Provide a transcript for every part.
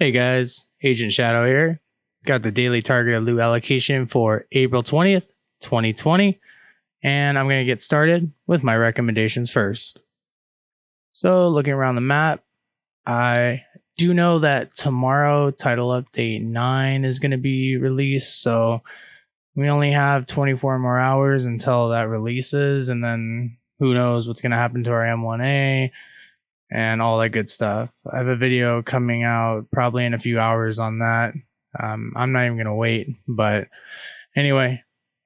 Hey guys, Agent Shadow here. Got the daily targeted loot allocation for April 20th, 2020, and I'm going to get started with my recommendations first. So, looking around the map, I do know that tomorrow Title Update 9 is going to be released, so we only have 24 more hours until that releases, and then who knows what's going to happen to our M1A and all that good stuff. I have a video coming out probably in a few hours on that. I'm not even going to wait, but anyway,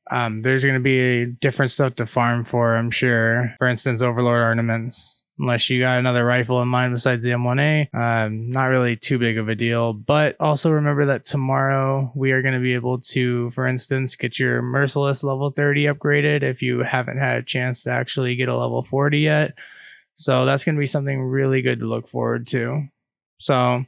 there's going to be different stuff to farm for, I'm sure. For instance, Overlord ornaments. Unless you got another rifle in mind besides the M1A, not really too big of a deal. But also remember that tomorrow we are going to be able to, for instance, get your Merciless level 30 upgraded if you haven't had a chance to actually get a level 40 yet. So that's going to be something really good to look forward to. So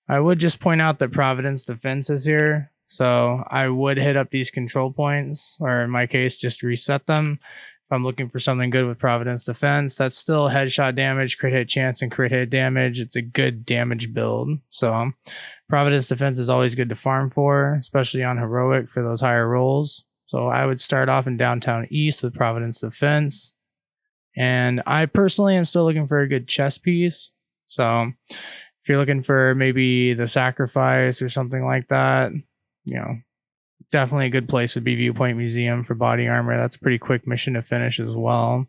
I would just point out that Providence Defense is here. So I would hit up these control points, or in my case, just reset them. If I'm looking for something good with Providence Defense, that's still headshot damage, crit hit chance, and crit hit damage. It's a good damage build. So Providence Defense is always good to farm for, especially on Heroic for those higher rolls. So I would start off in Downtown East with Providence Defense. And I personally am still looking for a good chess piece. So if you're looking for maybe the Sacrifice or something like that, you know, definitely a good place would be Viewpoint Museum for body armor. That's a pretty quick mission to finish as well.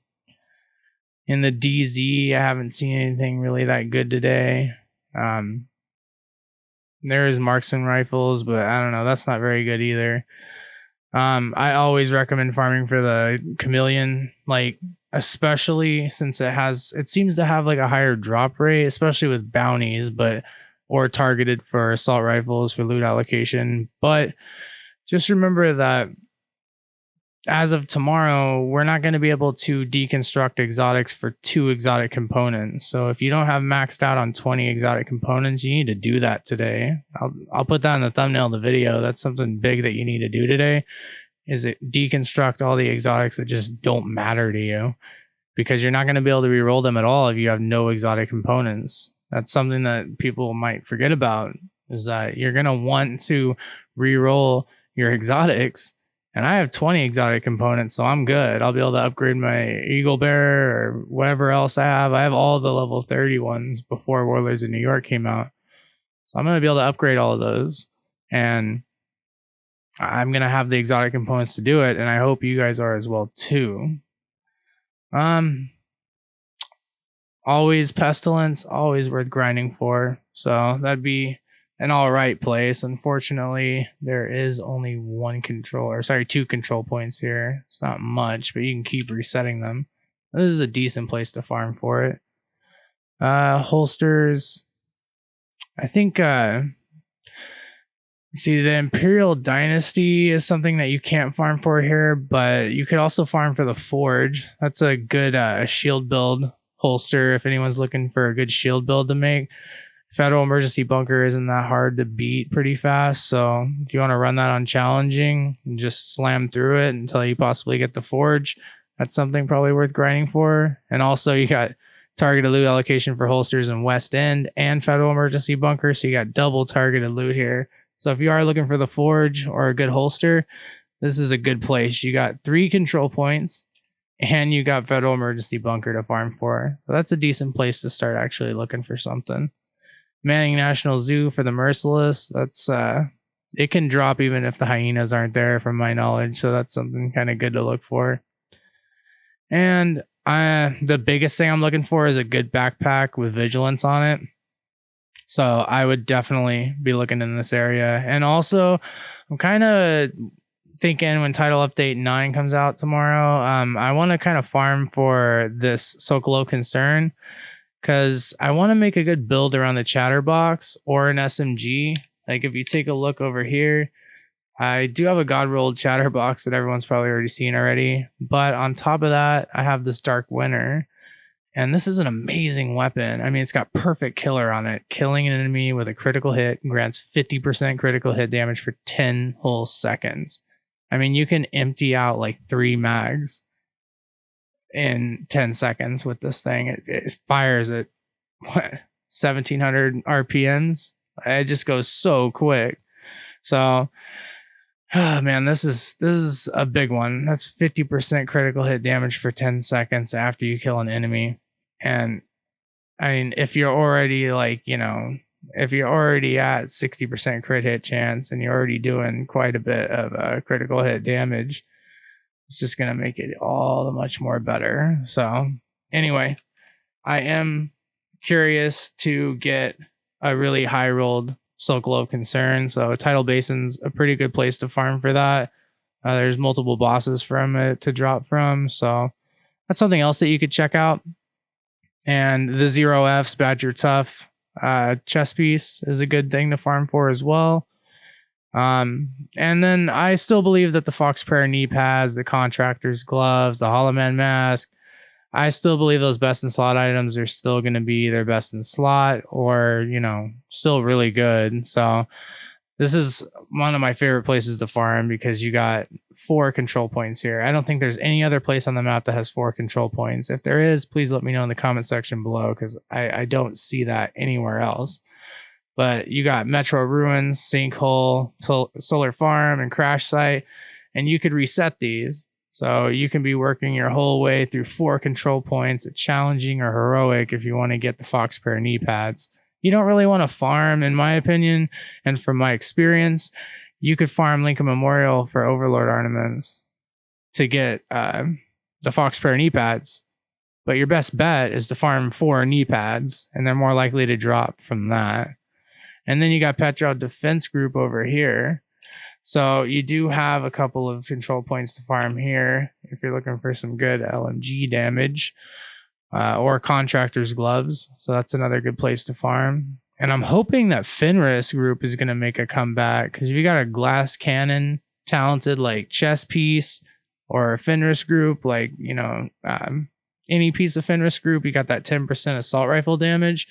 In the DZ, I haven't seen anything really that good today. There is marksman rifles, but I don't know. That's not very good either. I always recommend farming for the Chameleon, like especially since it seems to have like a higher drop rate, especially with bounties, or targeted for assault rifles for loot allocation. But just remember that as of tomorrow, we're not going to be able to deconstruct exotics for 2 exotic components. So if you don't have maxed out on 20 exotic components, you need to do that today. I'll put that in the thumbnail of the video. That's something big that you need to do today, is it deconstruct all the exotics that just don't matter to you, because you're not going to be able to reroll them at all if you have no exotic components. That's something that people might forget about, is that you're going to want to reroll your exotics. And I have 20 exotic components, so I'm good. I'll be able to upgrade my Eagle Bearer or whatever else I have. I have all the level 30 ones before Warlords in New York came out. So I'm going to be able to upgrade all of those. And I'm going to have the exotic components to do it. And I hope you guys are as well too. Always Pestilence, always worth grinding for. So that'd be an alright place. Unfortunately, there is only 2 control points here. It's not much, but you can keep resetting them. This is a decent place to farm for it. Holsters. I think see, the Imperial Dynasty is something that you can't farm for here, but you could also farm for the Forge. That's a good shield build holster if anyone's looking for a good shield build to make. Federal Emergency Bunker isn't that hard to beat pretty fast, so if you want to run that on challenging and just slam through it until you possibly get the Forge, that's something probably worth grinding for. And also you got targeted loot allocation for holsters in West End and Federal Emergency Bunker, so you got double targeted loot here. So if you are looking for the Forge or a good holster, this is a good place. You got 3 control points and you got Federal Emergency Bunker to farm for. So that's a decent place to start actually looking for something. Manning National Zoo for the Merciless. That's it can drop even if the hyenas aren't there, from my knowledge. So that's something kind of good to look for. And the biggest thing I'm looking for is a good backpack with vigilance on it. So I would definitely be looking in this area. And also, I'm kind of thinking when Title Update 9 comes out tomorrow, I want to kind of farm for this Socolo Concern, because I want to make a good build around the Chatterbox or an SMG. Like if you take a look over here, I do have a God Rolled Chatterbox that everyone's probably already seen already. But on top of that, I have this Dark Winter. And this is an amazing weapon. I mean, it's got perfect killer on it. Killing an enemy with a critical hit grants 50% critical hit damage for 10 whole seconds. I mean, you can empty out like 3 mags in 10 seconds with this thing. It fires at what, 1700 RPMs. It just goes so quick. So, oh man, this is a big one. That's 50% critical hit damage for 10 seconds after you kill an enemy. And I mean, if you're already like, you know, if you're already at 60% crit hit chance and you're already doing quite a bit of critical hit damage, it's just going to make it all the much more better. So anyway, I am curious to get a really high rolled Circle of Concern. So Tidal Basin's a pretty good place to farm for that. There's multiple bosses from it to drop from. So that's something else that you could check out. And the 0F's Badger Tough chest piece is a good thing to farm for as well. And then I still believe that the Fox Prayer knee pads, the Contractor's gloves, the Hollow Man mask, I still believe those best in slot items are still going to be their best in slot, or, you know, still really good. So this is one of my favorite places to farm because you got 4 control points here. I don't think there's any other place on the map that has 4 control points. If there is, please let me know in the comment section below, because I don't see that anywhere else. But you got Metro Ruins, Sinkhole, Solar Farm, and Crash Site, and you could reset these. So you can be working your whole way through 4 control points at challenging or heroic if you want to get the Fox Prayer knee pads. You don't really want to farm, in my opinion, and from my experience, you could farm Lincoln Memorial for Overlord ornaments to get the Fox Prayer knee pads. But your best bet is to farm 4 knee pads, and they're more likely to drop from that. And then you got Petrol Defense Group over here. So you do have a couple of control points to farm here if you're looking for some good LMG damage, or Contractor's Gloves. So that's another good place to farm. And I'm hoping that Fenris Group is going to make a comeback, because if you got a glass cannon talented like chest piece, or a Fenris Group, like, you know, any piece of Fenris Group, you got that 10% assault rifle damage.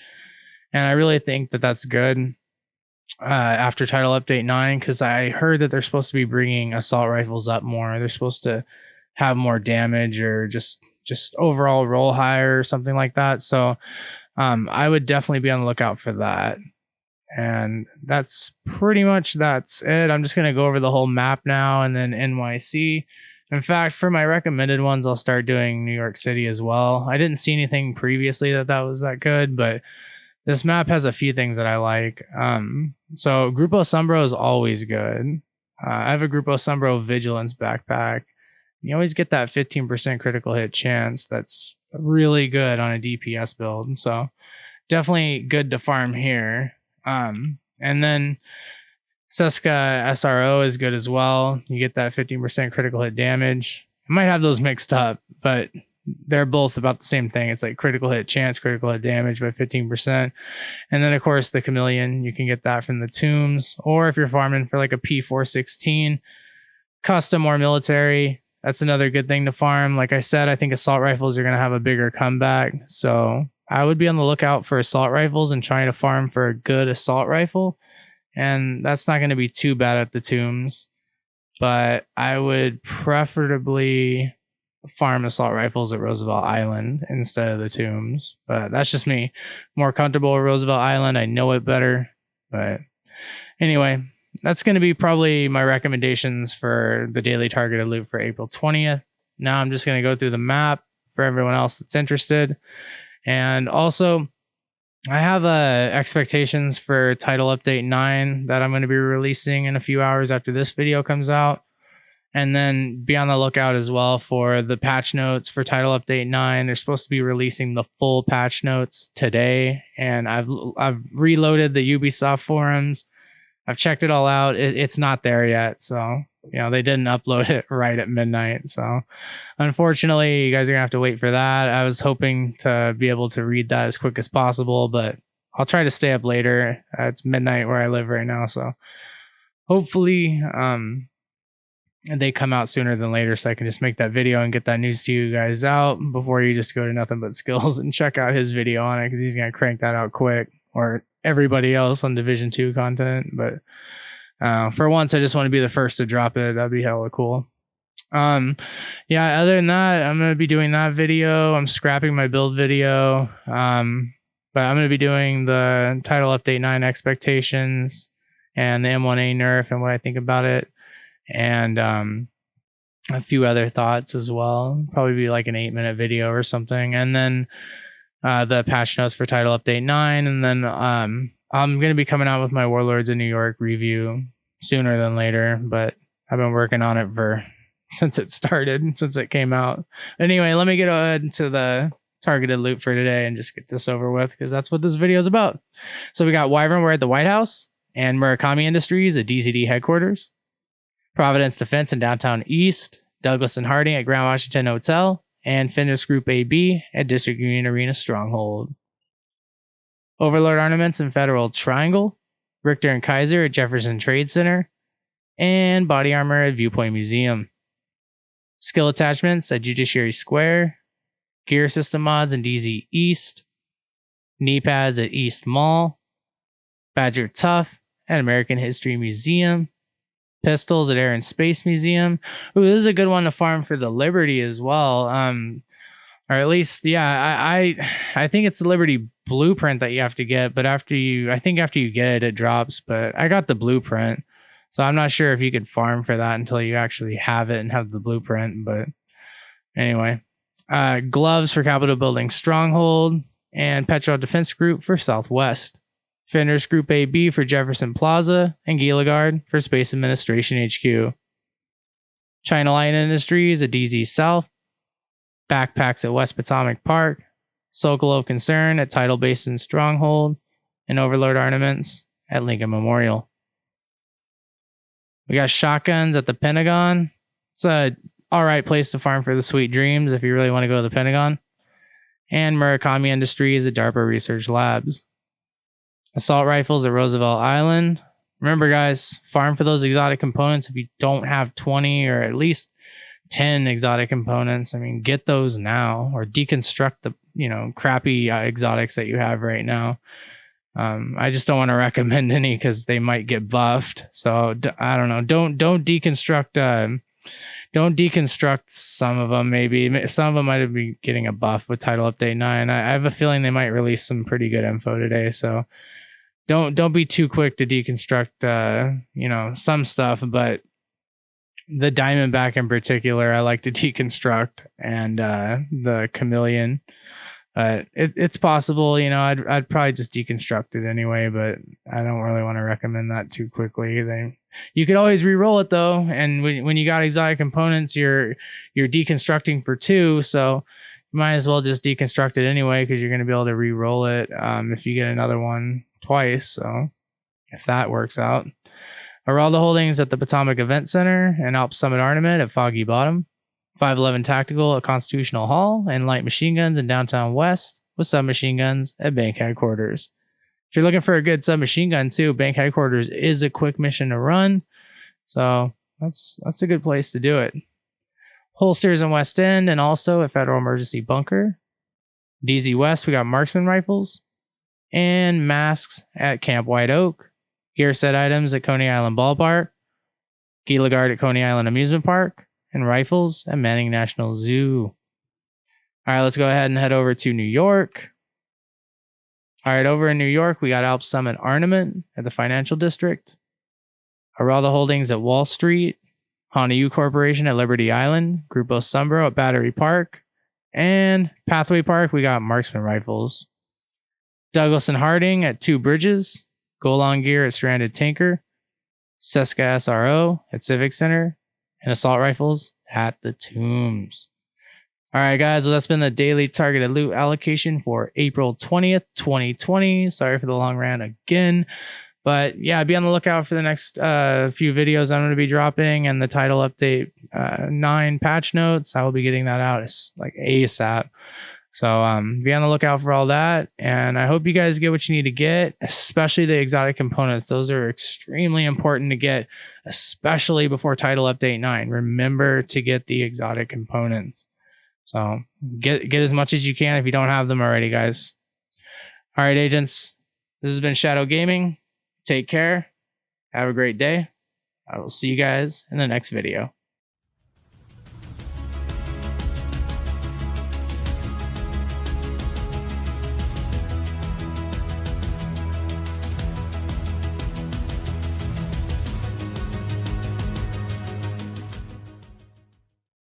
And I really think that that's good after Title Update 9, because I heard that they're supposed to be bringing assault rifles up more. They're supposed to have more damage, or just overall roll higher or something like that. So I would definitely be on the lookout for that. And that's pretty much that's it. I'm just going to go over the whole map now, and then NYC. In fact, for my recommended ones, I'll start doing New York City as well. I didn't see anything previously that was that good, but this map has a few things that I like. So Grupo Sombro is always good. I have a Grupo Sombro Vigilance backpack. You always get that 15% critical hit chance. That's really good on a DPS build. So definitely good to farm here. And then Seska SRO is good as well. You get that 15% critical hit damage. I might have those mixed up, but they're both about the same thing. It's like critical hit chance, critical hit damage by 15%. And then, of course, the Chameleon, you can get that from the tombs. Or if you're farming for like a P416, custom or military, that's another good thing to farm. Like I said, I think assault rifles are going to have a bigger comeback. So I would be on the lookout for assault rifles and trying to farm for a good assault rifle. And that's not going to be too bad at the tombs. But I would preferably farm assault rifles at Roosevelt Island instead of the tombs. But that's just me. More comfortable with Roosevelt Island. I know it better. But anyway, that's going to be probably my recommendations for the daily targeted loot for April 20th. Now I'm just going to go through the map for everyone else that's interested. And also, I have expectations for Title Update 9 that I'm going to be releasing in a few hours after this video comes out. And then be on the lookout as well for the patch notes for Title Update 9. They're supposed to be releasing the full patch notes today. And I've reloaded the Ubisoft forums. I've checked it all out. It's not there yet. So, you know, they didn't upload it right at midnight. So, unfortunately, you guys are going to have to wait for that. I was hoping to be able to read that as quick as possible, but I'll try to stay up later. It's midnight where I live right now. So, hopefully, they come out sooner than later, so I can just make that video and get that news to you guys out before you just go to NothingButSkillz and check out his video on it, because he's going to crank that out quick, or everybody else on Division 2 content. But for once, I just want to be the first to drop it. That'd be hella cool. Yeah, other than that, I'm going to be doing that video. I'm scrapping my build video. But I'm going to be doing the title update 9 expectations and the M1A nerf and what I think about it, and a few other thoughts as well. Probably be like an 8-minute video or something, and then the patch notes for title update 9, and then I'm going to be coming out with my Warlords in New York review sooner than later, but I've been working on it since it came out. Anyway, let me get into the targeted loot for today and just get this over with, because that's what this video is about. So we got Wyvernware at the White House and Murakami Industries at DZD headquarters, Providence Defense in downtown East, Douglas and Harding at Grand Washington Hotel, and Findus Group AB at District Union Arena Stronghold. Overlord Ornaments in Federal Triangle, Richter and Kaiser at Jefferson Trade Center, and Body Armor at Viewpoint Museum. Skill Attachments at Judiciary Square, Gear System Mods in DZ East, Knee Pads at East Mall, Badger Tough at American History Museum, Pistols at Air and Space Museum. Ooh, this is a good one to farm for the Liberty as well. Or at least, yeah, I think it's the Liberty blueprint that you have to get, but after you get it, it drops. But I got the blueprint, so I'm not sure if you could farm for that until you actually have it and have the blueprint. But anyway, gloves for Capitol Building Stronghold, and Petro Defense Group for Southwest. Fenders Group AB for Jefferson Plaza, and Gilligard for Space Administration HQ. China Light Industries at DZ South, Backpacks at West Potomac Park, Sokolov Concern at Tidal Basin Stronghold, and Overlord Ornaments at Lincoln Memorial. We got shotguns at the Pentagon. It's a alright place to farm for the sweet dreams if you really want to go to the Pentagon. And Murakami Industries at DARPA Research Labs. Assault rifles at Roosevelt Island. Remember, guys, farm for those exotic components if you don't have 20 or at least 10 exotic components. I mean, get those now, or deconstruct the crappy exotics that you have right now. I just don't want to recommend any because they might get buffed. So I don't know. Don't deconstruct. Don't deconstruct some of them. Maybe some of them might be getting a buff with title update 9. I have a feeling they might release some pretty good info today. So don't be too quick to deconstruct. Some stuff, but the Diamondback in particular, I like to deconstruct, and the Chameleon. It's possible, I'd probably just deconstruct it anyway, but I don't really want to recommend that too quickly. You could always re-roll it though, and when you got exotic components, you're deconstructing for 2, so you might as well just deconstruct it anyway, because you're going to be able to re-roll it if you get another one twice. So if that works out. Araldo Holdings at the Potomac Event Center, and Alps Summit Ornament at Foggy Bottom. 511 Tactical at Constitutional Hall, and light machine guns in downtown West with submachine guns at Bank Headquarters. If you're looking for a good submachine gun too, Bank Headquarters is a quick mission to run, so that's a good place to do it. Holsters in West End, and also at Federal Emergency Bunker. DZ West, we got marksman rifles and masks at Camp White Oak. Gear set items at Coney Island Ballpark, Gilligard at Coney Island Amusement Park, and rifles at Manning National Zoo. All right, let's go ahead and head over to New York. All right, over in New York, we got Alps Summit Ornament at the Financial District, Araldo Holdings at Wall Street, Honda U Corporation at Liberty Island, Grupo Sombro at Battery Park, and Pathway Park, we got marksman rifles. Douglas and Harding at Two Bridges, Golan Gear at Stranded Tanker, Seska SRO at Civic Center, and assault rifles at the Tombs. All right, guys, well, that's been the daily targeted loot allocation for April 20th, 2020. Sorry for the long rant again. But yeah, be on the lookout for the next few videos I'm going to be dropping, and the title update 9 patch notes. I will be getting that out like ASAP. So be on the lookout for all that. And I hope you guys get what you need to get, especially the exotic components. Those are extremely important to get, especially before title update 9. Remember to get the exotic components. So get as much as you can if you don't have them already, guys. All right, agents. This has been Shadow Gaming. Take care. Have a great day. I will see you guys in the next video.